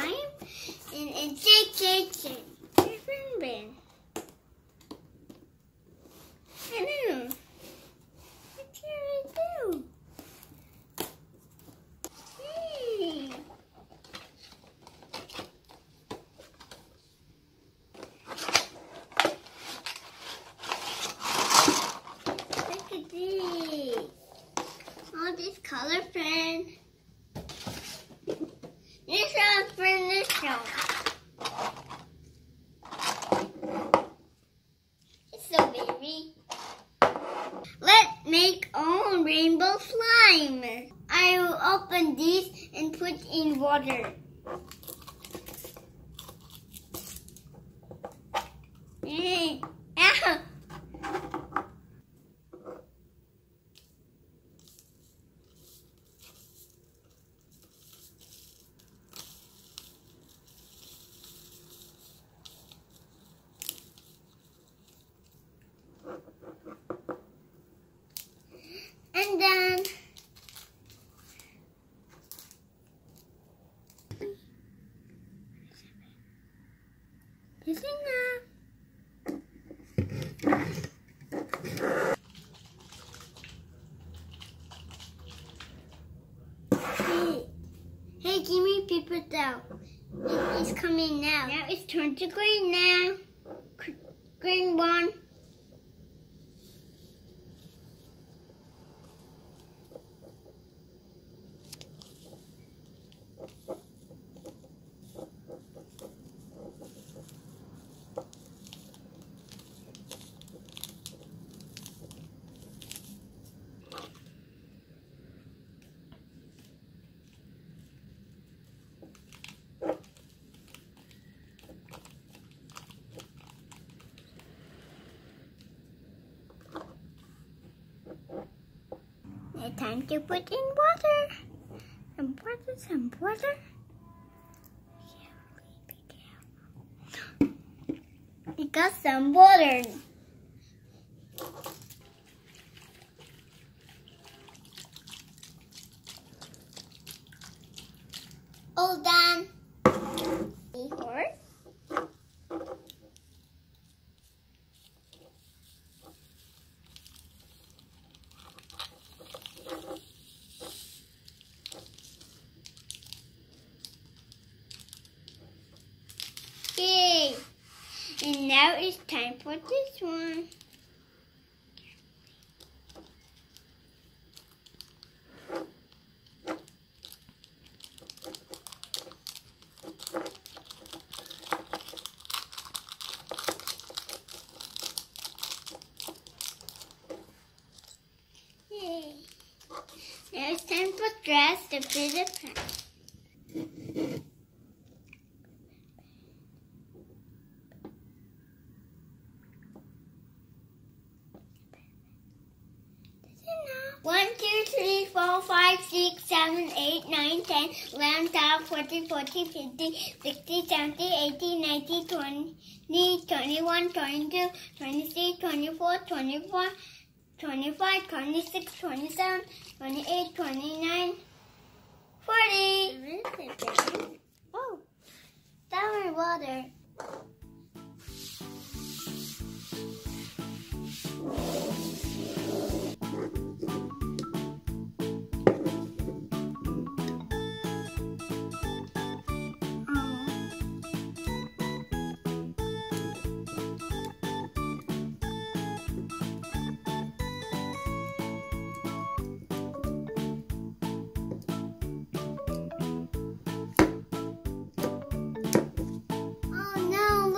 slime and shake. Bin. I don't know. What can I do? Hey. Look at this. All this color pen. This one's for this one. It's so baby. Let's make our rainbow slime. I will open these and put in water. Ow. And then this enough. Hey, give me paper towel. It's coming now. Now it's turned to green now. Green one. It's time to put in water. Some water. We got some water. All done. Horse. Yay! And now it's time for this one. Yay! Now it's time for dress the bit of pants. One, 2, 3, 4, 5, 6, 7, 8, 9, 10, 11, 12, 14, 15, 16, 17, 18, 19, 20, 21, 22, 23, 24, 25, 26, 27, 28, 29, 40. Oh, that was water. Oh no!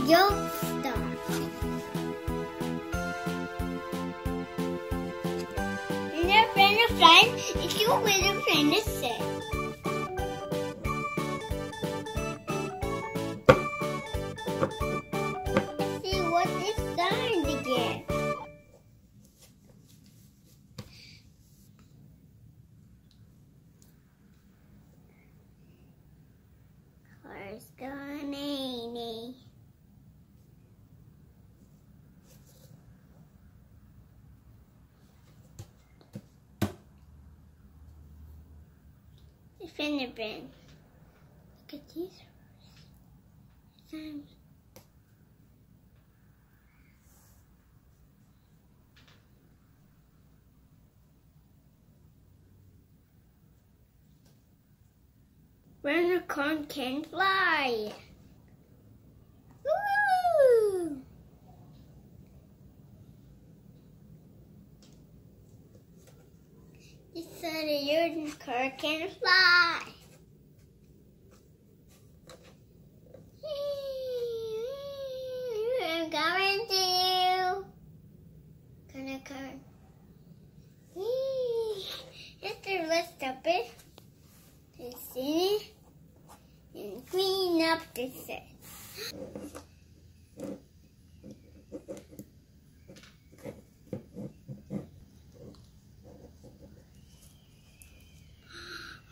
Don't stop. And a friend, if you will a friend is sick. Let's see what this sign again. Cars gone, Amy. Fingerprint. Look at these signs. Unicorn can fly. Woo! It said a unicorn can fly. I'm coming to you. Unicorn. Let's stop it. Let's see and clean up the set.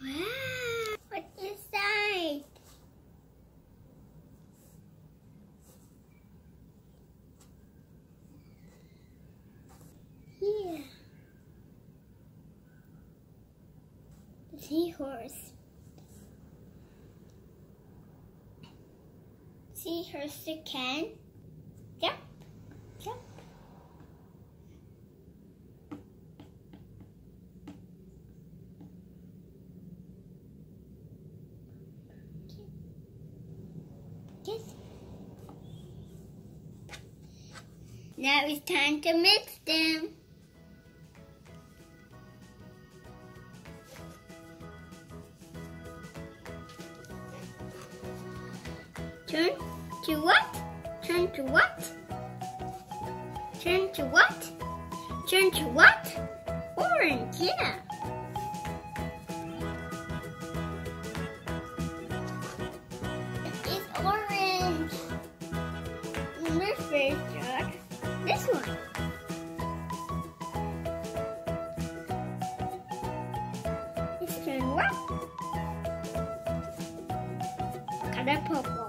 Wow, what's inside? Here. The seahorse. Seahorse can jump, jump. Yes. Now it's time to mix them. Turn to what? Turn to what? Turn to what? Turn to what? Orange, yeah. It's orange. Let's first start this one. Let's turn what? Color purple.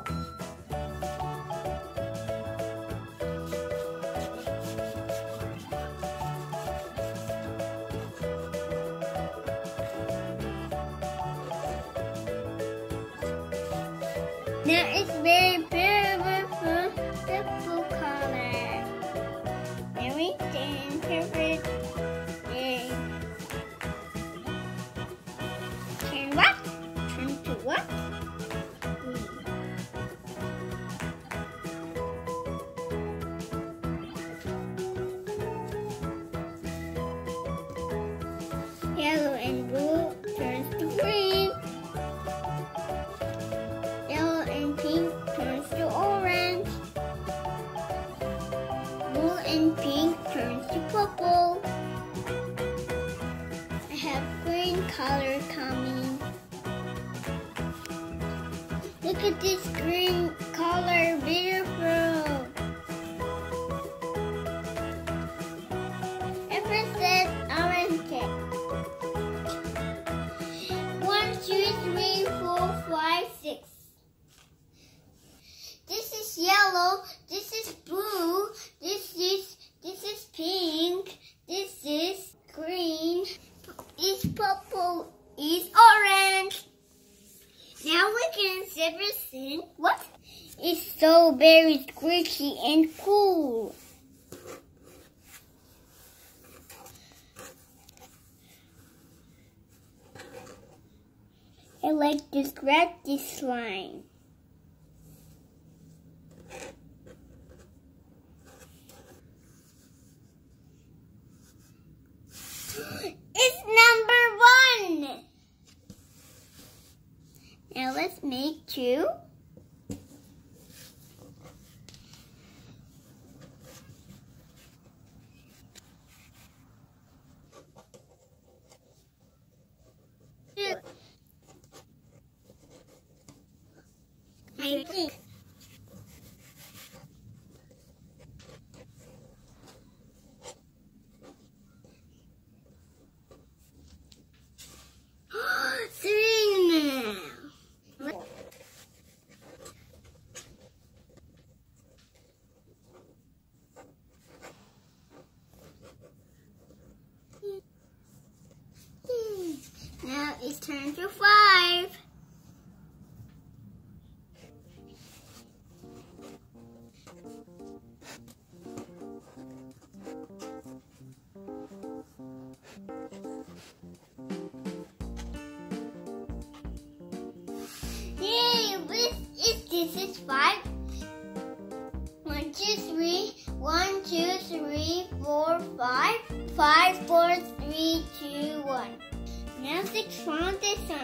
Now it's very beautiful, beautiful color. Everything perfect. Turn what? Turn to what? Yellow and blue turns to green. Yellow and pink turns to orange. Blue and pink turns to purple. I have green color coming. Look at this green color, beautiful. It says orange. 1, 2, 3, 4, 5, 6. This is yellow. This is blue. This is pink. This is green. This purple is orange. Now we can see what? It's so very squishy and cool. I like to scratch this slime. It's number 1. Now let's make 2. I think. Now it's turn to 5. Yay! This is 5. 1, 2, 3. 1, 2, 3, 4, 5. 5, 4, 3, 2, 1. Now 6 found this one.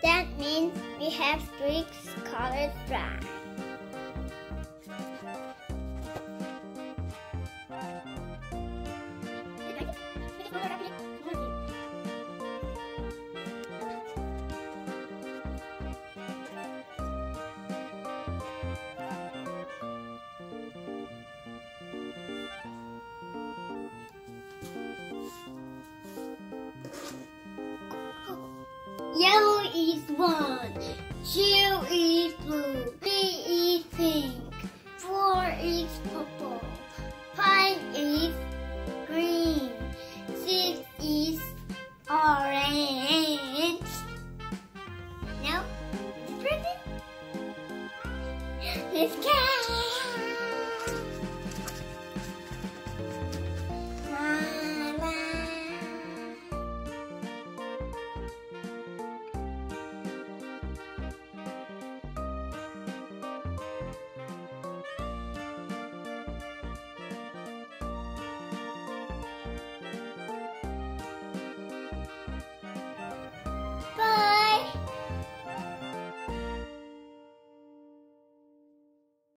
That means we have 3 colors dry. Yellow is 1, 2 is blue.